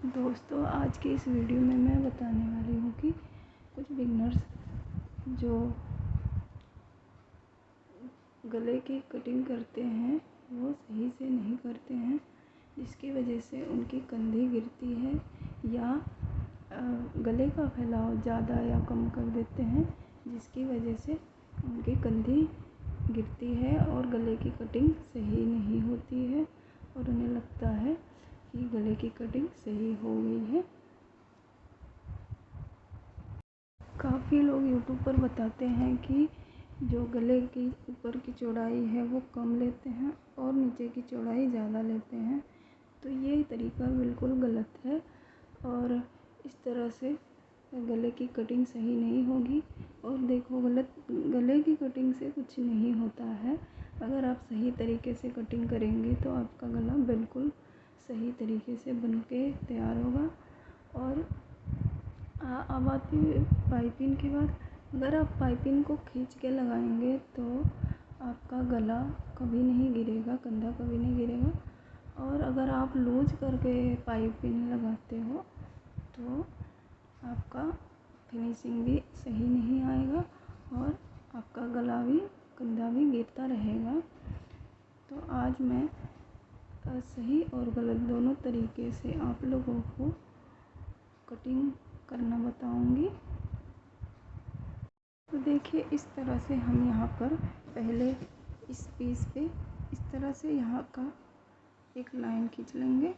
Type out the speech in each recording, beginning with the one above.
दोस्तों, आज की इस वीडियो में मैं बताने वाली हूँ कि कुछ बिगनर्स जो गले की कटिंग करते हैं वो सही से नहीं करते हैं, जिसकी वजह से उनकी कंधी गिरती है या गले का फैलाव ज़्यादा या कम कर देते हैं, जिसकी वजह से उनकी कंधी गिरती है और गले की कटिंग सही नहीं होती है और उन्हें लगता है कि गले की कटिंग सही हो गई है। काफ़ी लोग यूट्यूब पर बताते हैं कि जो गले की ऊपर की चौड़ाई है वो कम लेते हैं और नीचे की चौड़ाई ज़्यादा लेते हैं, तो ये तरीका बिल्कुल गलत है और इस तरह से गले की कटिंग सही नहीं होगी। और देखो, गले की कटिंग से कुछ नहीं होता है। अगर आप सही तरीके से कटिंग करेंगे तो आपका गला बिल्कुल सही तरीके से बन के तैयार होगा। और अब आती है पाइपिंग की बात। अगर आप पाइपिंग को खींच के लगाएंगे तो आपका गला कभी नहीं गिरेगा, कंधा कभी नहीं गिरेगा। और अगर आप लूज करके पाइपिंग लगाते हो तो आपका फिनिशिंग भी सही नहीं आएगा और आपका गला भी कंधा भी गिरता रहेगा। तो आज मैं सही और गलत दोनों तरीके से आप लोगों को कटिंग करना बताऊंगी। तो देखिए, इस तरह से हम यहाँ पर पहले इस पीस पे इस तरह से यहाँ का एक लाइन खींच लेंगे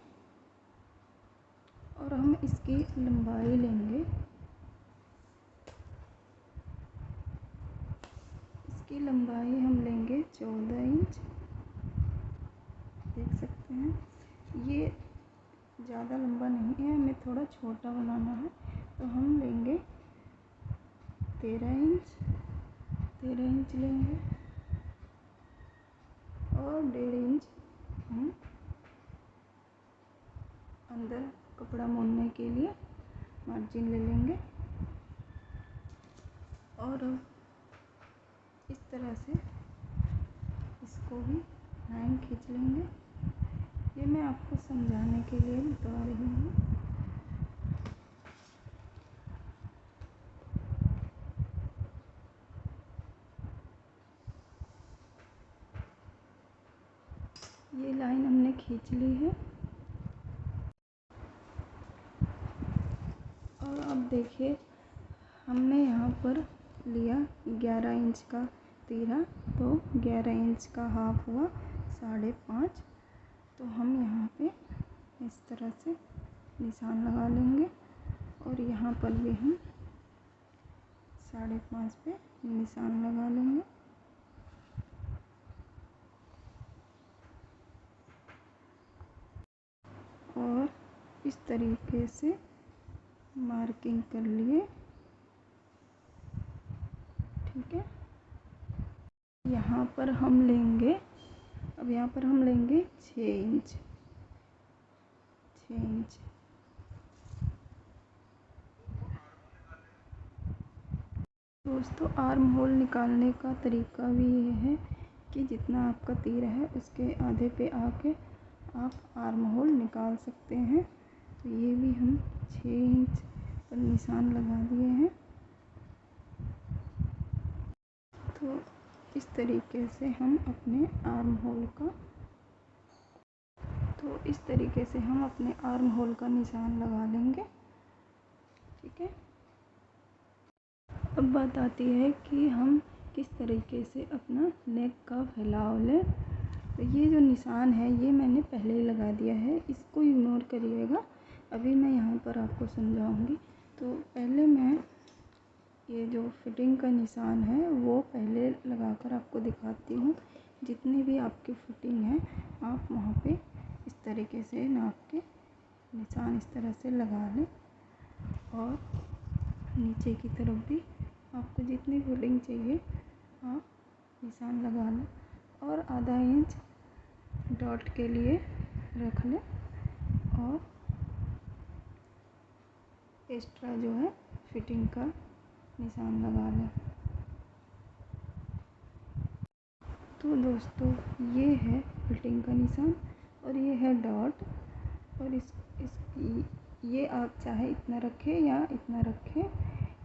और हम इसकी लंबाई लेंगे। इसकी लंबाई हम लेंगे 14 इंच। देख सकते हैं ये ज़्यादा लंबा नहीं है, हमें थोड़ा छोटा बनाना है, तो हम लेंगे 13 इंच। 13 इंच लेंगे और 1.5 इंच हम अंदर कपड़ा मोड़ने के लिए मार्जिन ले लेंगे। और इस तरह से इसको भी लाइन खींच लेंगे। ये मैं आपको समझाने के लिए बता रही हूँ। ये लाइन हमने खींच ली है और अब देखिए, हमने यहाँ पर लिया 11 इंच का तीरा, तो 11 इंच का हाफ हुआ 5.5। तो हम यहाँ पे इस तरह से निशान लगा लेंगे और यहाँ पर भी हम 5.5 पे निशान लगा लेंगे। और इस तरीके से मार्किंग कर लिए, ठीक है। यहाँ पर हम लेंगे 6 इंच। 6 इंच दोस्तों, आर्म होल निकालने का तरीका भी ये है कि जितना आपका तीर है उसके आधे पे आके आप आर्म होल निकाल सकते हैं। तो ये भी हम 6 इंच पर निशान लगा दिए हैं। तो इस तरीके से हम अपने आर्म होल का निशान लगा लेंगे, ठीक है। अब बात आती है कि हम किस तरीके से अपना नेक का फैलाव लें। तो ये जो निशान है ये मैंने पहले ही लगा दिया है, इसको इग्नोर करिएगा। अभी मैं यहाँ पर आपको समझाऊंगी। तो पहले मैं ये जो फिटिंग का निशान है वो पहले लगाकर आपको दिखाती हूँ। जितनी भी आपकी फिटिंग है आप वहाँ पे इस तरीके से नाप के निशान इस तरह से लगा लें और नीचे की तरफ भी आपको जितनी फिटिंग चाहिए आप निशान लगा लें और आधा इंच डॉट के लिए रख लें और एक्स्ट्रा जो है फिटिंग का निशान लगा लें। तो दोस्तों, ये है फिटिंग का निशान और ये है डॉट। और ये आप चाहे इतना रखें या इतना रखें,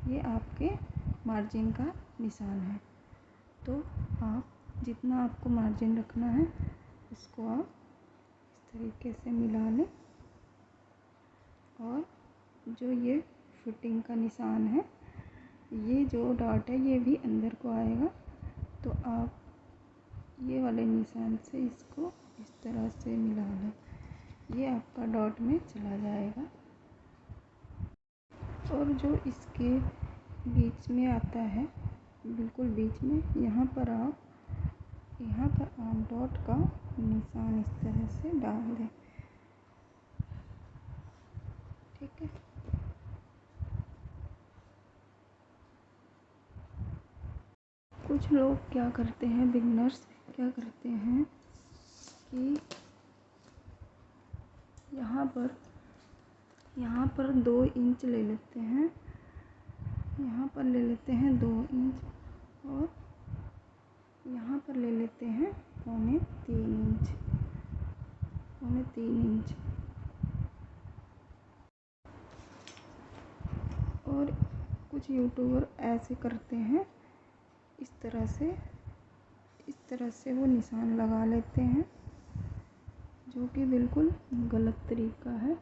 ये आपके मार्जिन का निशान है। तो आप जितना आपको मार्जिन रखना है उसको आप इस तरीके से मिला लें। और जो ये फिटिंग का निशान है, ये जो डॉट है ये भी अंदर को आएगा। तो आप ये वाले निशान से इसको इस तरह से मिला लें, ये आपका डॉट में चला जाएगा। और जो इसके बीच में आता है, बिल्कुल बीच में, यहाँ पर आप डॉट का निशान इस तरह से डाल दें। ठीक है। कुछ लोग क्या करते हैं, बिगनर्स क्या करते हैं कि यहाँ पर 2 इंच ले लेते हैं, यहाँ पर ले लेते हैं 2 इंच, और यहाँ पर ले लेते हैं पौने 3 इंच। और कुछ यूट्यूबर ऐसे करते हैं, इस तरह से वो निशान लगा लेते हैं, जो कि बिल्कुल गलत तरीका है।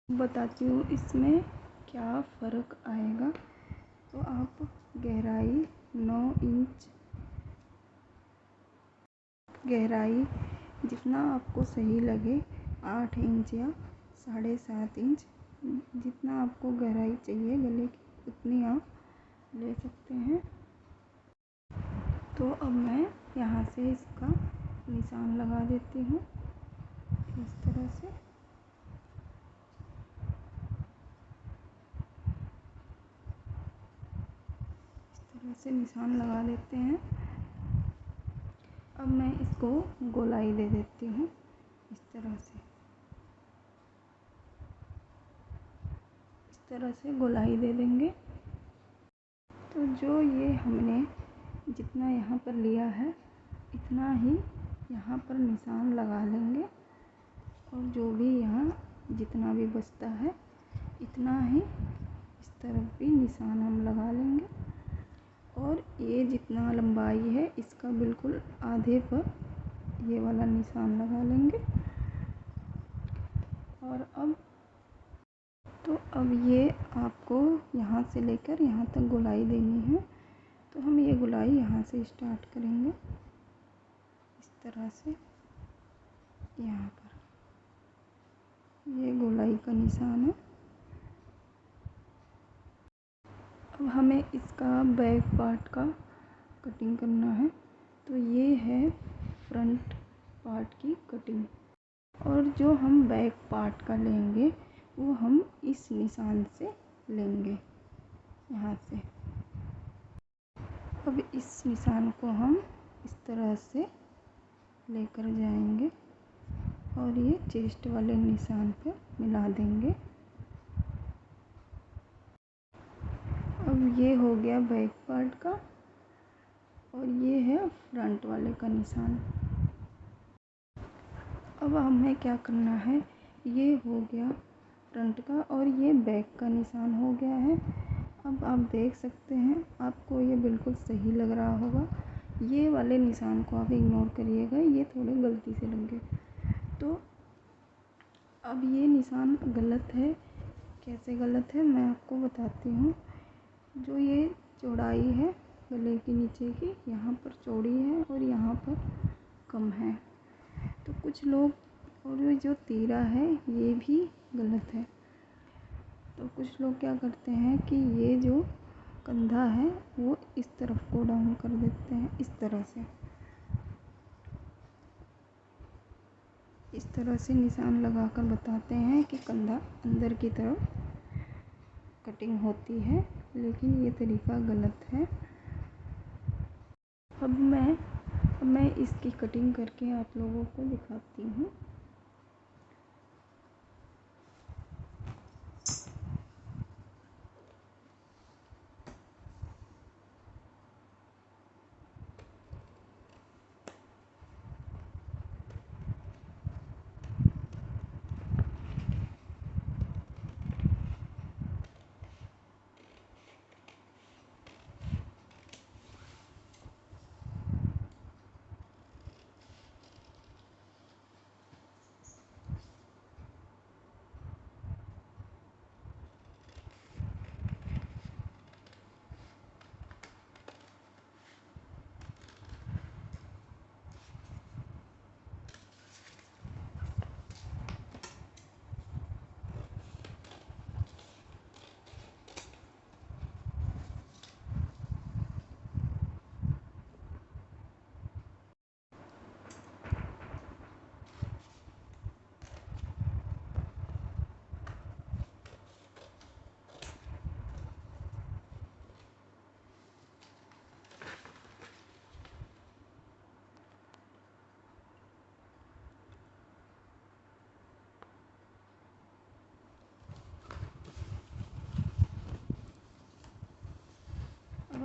बताती हूँ इसमें क्या फ़र्क आएगा। तो आप गहराई 9 इंच, गहराई जितना आपको सही लगे, 8 इंच या 7.5 इंच, जितना आपको गहराई चाहिए गले की उतनी आप ले सकते हैं। तो अब मैं यहाँ से इसका निशान लगा देती हूँ इस तरह से। निशान लगा देते हैं। अब मैं इसको गोलाई दे देती हूँ इस तरह से गोलाई दे देंगे। तो जो ये हमने जितना यहाँ पर लिया है, इतना ही यहाँ पर निशान लगा लेंगे, और जो भी यहाँ जितना भी बचता है इतना ही इस तरफ भी निशान हम लगा लेंगे। और ये जितना लंबाई है इसका बिल्कुल आधे पर ये वाला निशान लगा लेंगे। और अब ये आपको यहाँ से लेकर यहाँ तक गोलाई देनी है। तो हम ये गोलाई यहाँ से स्टार्ट करेंगे इस तरह से। यहाँ पर ये गोलाई का निशान है। अब हमें इसका बैक पार्ट का कटिंग करना है। तो ये है फ्रंट पार्ट की कटिंग, और जो हम बैक पार्ट का लेंगे वो हम इस निशान से लेंगे यहाँ से। अब इस निशान को हम इस तरह से लेकर जाएंगे और ये चेस्ट वाले निशान पर मिला देंगे। अब ये हो गया बैक पार्ट का, और ये है फ्रंट वाले का निशान। अब हमें क्या करना है, ये हो गया फ्रंट का और ये बैक का निशान हो गया है। अब आप देख सकते हैं, आपको ये बिल्कुल सही लग रहा होगा। ये वाले निशान को आप इग्नोर करिएगा, ये थोड़े गलती से लग गए। तो अब ये निशान गलत है। कैसे गलत है मैं आपको बताती हूँ। जो ये चौड़ाई है गले के नीचे की, यहाँ पर चौड़ी है और यहाँ पर कम है। तो कुछ लोग, और ये जो तीरा है ये भी गलत है। तो कुछ लोग क्या करते हैं कि ये जो कंधा है वो इस तरफ को डाउन कर देते हैं, इस तरह से निशान लगाकर बताते हैं कि कंधा अंदर की तरफ कटिंग होती है, लेकिन ये तरीका गलत है। अब मैं इसकी कटिंग करके आप लोगों को दिखाती हूँ।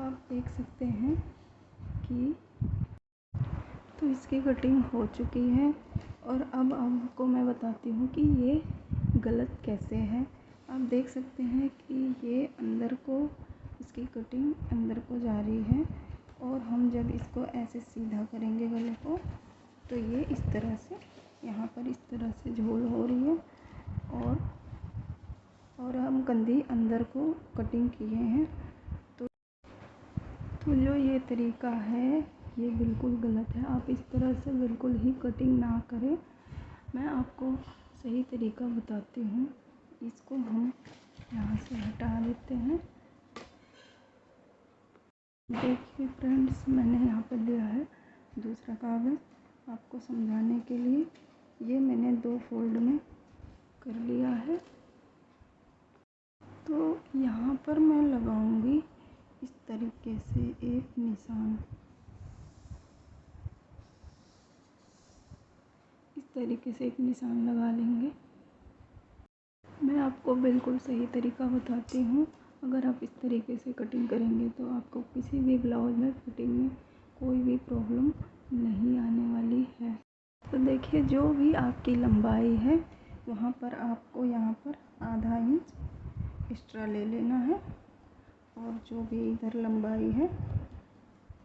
आप देख सकते हैं कि तो इसकी कटिंग हो चुकी है। और अब आपको मैं बताती हूँ कि ये गलत कैसे है। आप देख सकते हैं कि ये अंदर को, इसकी कटिंग अंदर को जा रही है, और हम जब इसको ऐसे सीधा करेंगे गले को, तो ये इस तरह से, यहाँ पर इस तरह से झोल हो रही है। और हम कंधी अंदर को कटिंग किए हैं। तो जो ये तरीका है ये बिल्कुल गलत है। आप इस तरह से बिल्कुल ही कटिंग ना करें। मैं आपको सही तरीका बताती हूँ। इसको हम यहाँ से हटा देते हैं। देखिए फ्रेंड्स, मैंने यहाँ पर लिया है दूसरा कागज़ आपको समझाने के लिए। ये मैंने 2 फोल्ड में कर लिया है। तो यहाँ पर मैं लगाऊंगी इस तरीके से एक निशान, इस तरीके से एक निशान लगा लेंगे। मैं आपको बिल्कुल सही तरीका बताती हूँ। अगर आप इस तरीके से कटिंग करेंगे तो आपको किसी भी ब्लाउज में फिटिंग में कोई भी प्रॉब्लम नहीं आने वाली है। तो देखिए, जो भी आपकी लंबाई है वहाँ पर आपको यहाँ पर आधा इंच एक्स्ट्रा ले लेना है, और जो भी इधर लंबाई है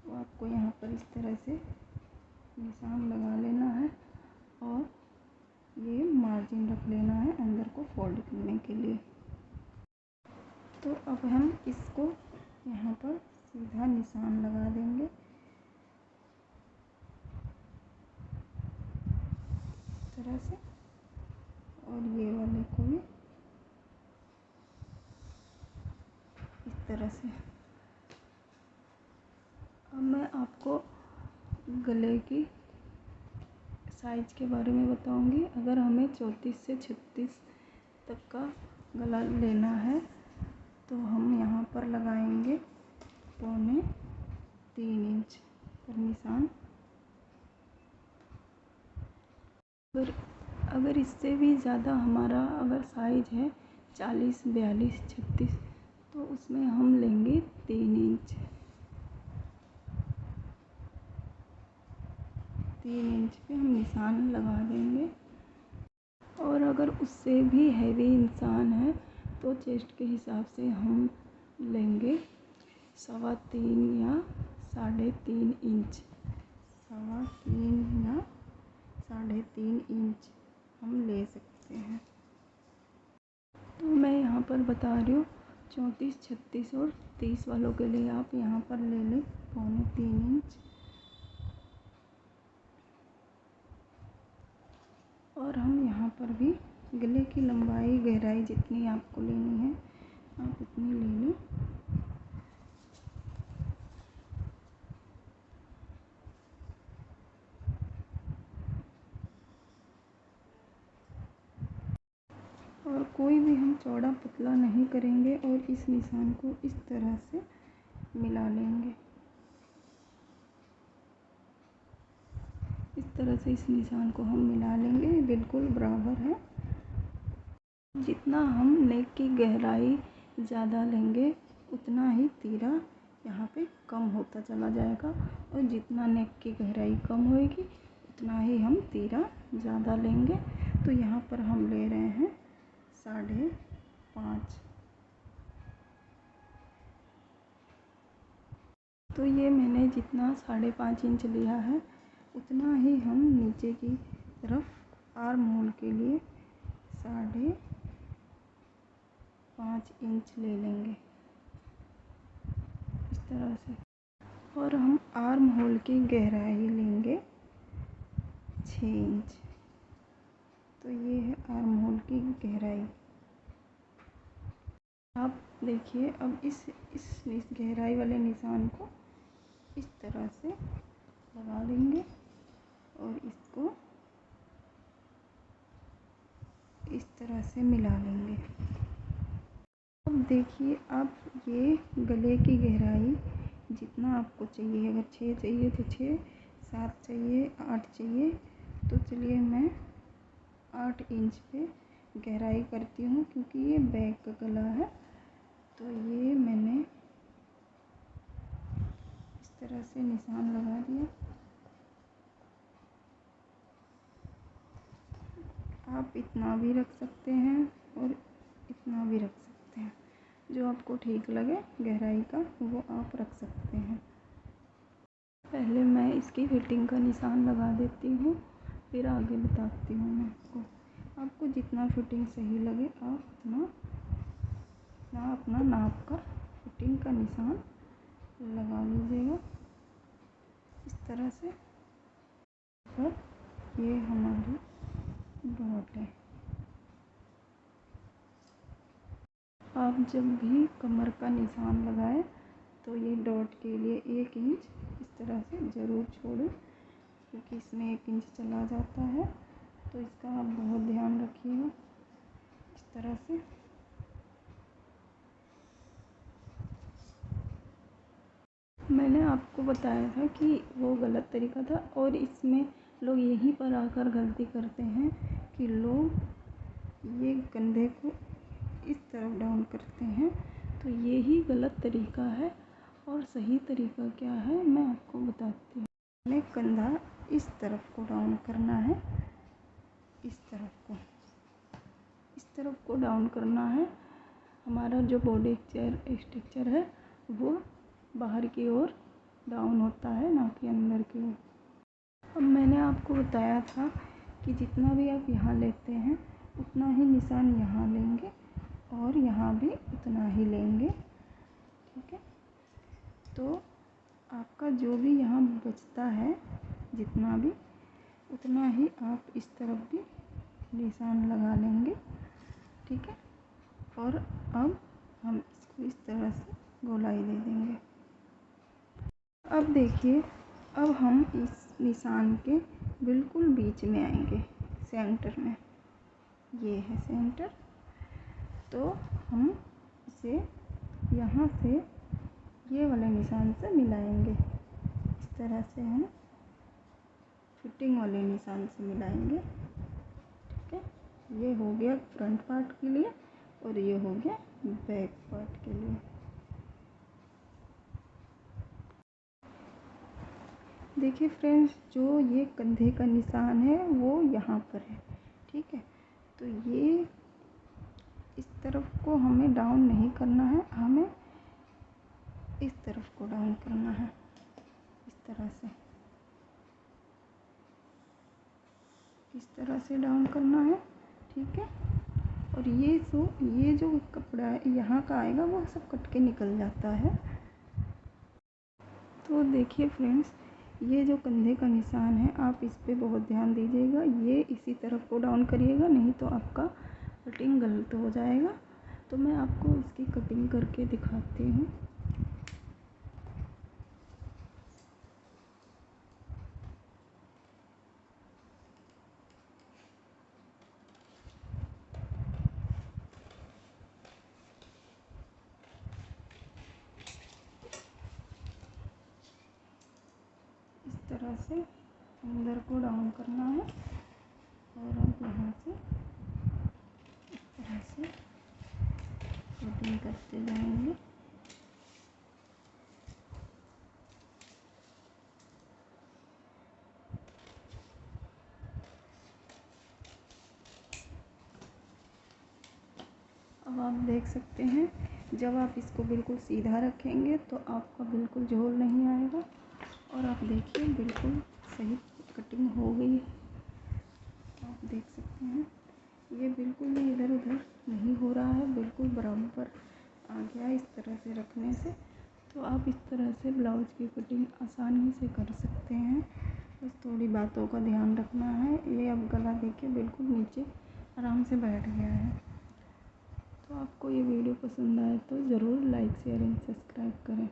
वो आपको यहाँ पर इस तरह से निशान लगा लेना है, और ये मार्जिन रख लेना है अंदर को फोल्ड करने के लिए। तो अब हम इसको यहाँ पर सीधा निशान लगा देंगे इस तरह से, और ये वाले को भी इस तरह से। अब मैं आपको गले की साइज़ के बारे में बताऊंगी। अगर हमें 34 से 36 तक का गला लेना है तो हम यहाँ पर लगाएंगे 2.25 इंच पर निशान। अगर इससे भी ज़्यादा हमारा अगर साइज़ है 40, 42, 36, तो उसमें हम लेंगे 3 इंच। 3 इंच पे हम निशान लगा देंगे। और अगर उससे भी हैवी इंसान है तो चेस्ट के हिसाब से हम लेंगे 3.25 या 3.5 इंच। 3.25 या 3.5 इंच हम ले सकते हैं। तो मैं यहाँ पर बता रही हूँ 34, 36 और 30 वालों के लिए आप यहाँ पर ले लें 2.25 इंच। और हम यहाँ पर भी गले की लंबाई गहराई जितनी आपको लेनी है आप उतनी ले लें। और कोई भी हम चौड़ा पतला नहीं करेंगे, और इस निशान को इस तरह से मिला लेंगे। इस तरह से इस निशान को हम मिला लेंगे, बिल्कुल बराबर है। जितना हम नेक की गहराई ज़्यादा लेंगे उतना ही तीरा यहाँ पे कम होता चला जाएगा, और जितना नेक की गहराई कम होएगी उतना ही हम तीरा ज़्यादा लेंगे। तो यहाँ पर हम ले रहे हैं 5.5। तो ये मैंने जितना 5.5 इंच लिया है उतना ही हम नीचे की तरफ आर्म होल के लिए 5.5 इंच ले लेंगे इस तरह से। और हम आर्म होल की गहराई लेंगे 6 इंच। तो ये है आर्म होल की गहराई। आप देखिए, अब इस गहराई वाले निशान को इस तरह से लगा लेंगे, और इसको इस तरह से मिला लेंगे। अब देखिए, अब ये गले की गहराई जितना आपको चाहिए, अगर 6 चाहिए तो 6, 7 चाहिए, 8 चाहिए, तो चलिए मैं 8 इंच पे गहराई करती हूँ, क्योंकि ये बैक का गला है। तो ये मैंने तरह से निशान लगा दिया। आप इतना भी रख सकते हैं और इतना भी रख सकते हैं, जो आपको ठीक लगे गहराई का वो आप रख सकते हैं। पहले मैं इसकी फिटिंग का निशान लगा देती हूँ, फिर आगे बताती हूँ मैं आपको जितना फिटिंग सही लगे आप उतना अपना नाप का फिटिंग का निशान लगा लीजिएगा इस तरह से। और ये हमारी डॉट है। आप जब भी कमर का निशान लगाएं तो ये डॉट के लिए 1 इंच इस तरह से ज़रूर छोड़ें, क्योंकि इसमें 1 इंच चला जाता है, तो इसका आप बहुत ध्यान रखिएगा इस तरह से। मैंने आपको बताया था कि वो गलत तरीका था, और इसमें लोग यहीं पर आकर गलती करते हैं कि लोग ये कंधे को इस तरफ डाउन करते हैं, तो ये ही गलत तरीका है। और सही तरीका क्या है मैं आपको बताती हूँ। हमें कंधा इस तरफ को डाउन करना है, इस तरफ को डाउन करना है। हमारा जो बॉडी स्ट्रक्चर है वो बाहर की ओर डाउन होता है, ना कि अंदर की ओर। अब मैंने आपको बताया था कि जितना भी आप यहाँ लेते हैं उतना ही निशान यहाँ लेंगे और यहाँ भी उतना ही लेंगे, ठीक है। तो आपका जो भी यहाँ बचता है जितना भी, उतना ही आप इस तरफ भी निशान लगा लेंगे, ठीक है। और अब हम इसको इस तरह से गोलाई दे देंगे। अब देखिए, अब हम इस निशान के बिल्कुल बीच में आएंगे, सेंटर में। ये है सेंटर, तो हम इसे यहाँ से ये वाले निशान से मिलाएंगे। इस तरह से हम फिटिंग वाले निशान से मिलाएंगे, ठीक है। ये हो गया फ्रंट पार्ट के लिए और ये हो गया बैक पार्ट के लिए। देखिए फ्रेंड्स, जो ये कंधे का निशान है वो यहाँ पर है, ठीक है। तो ये इस तरफ को हमें डाउन नहीं करना है, हमें इस तरफ को डाउन करना है, इस तरह से डाउन करना है, ठीक है। और ये जो कपड़ा है यहाँ का आएगा वो सब कट के निकल जाता है। तो देखिए फ्रेंड्स, ये जो कंधे का निशान है आप इस पे बहुत ध्यान दीजिएगा। ये इसी तरफ को डाउन करिएगा, नहीं तो आपका कटिंग गलत हो जाएगा। तो मैं आपको इसकी कटिंग करके दिखाती हूँ। इस तरह से अंदर को डाउन करना है और अब यहाँ से इस तरह से कटिंग करते जाएंगे। अब आप देख सकते हैं, जब आप इसको बिल्कुल सीधा रखेंगे तो आपका बिल्कुल झोल नहीं आएगा। और आप देखिए बिल्कुल सही कटिंग हो गई है। आप देख सकते हैं ये बिल्कुल भी इधर उधर नहीं हो रहा है, बिल्कुल बराबर आ गया इस तरह से रखने से। तो आप इस तरह से ब्लाउज की कटिंग आसानी से कर सकते हैं। बस थोड़ी बातों का ध्यान रखना है। ये अब गला देखिए बिल्कुल नीचे आराम से बैठ गया है। तो आपको ये वीडियो पसंद आए तो ज़रूर लाइक शेयर एंड सब्सक्राइब करें।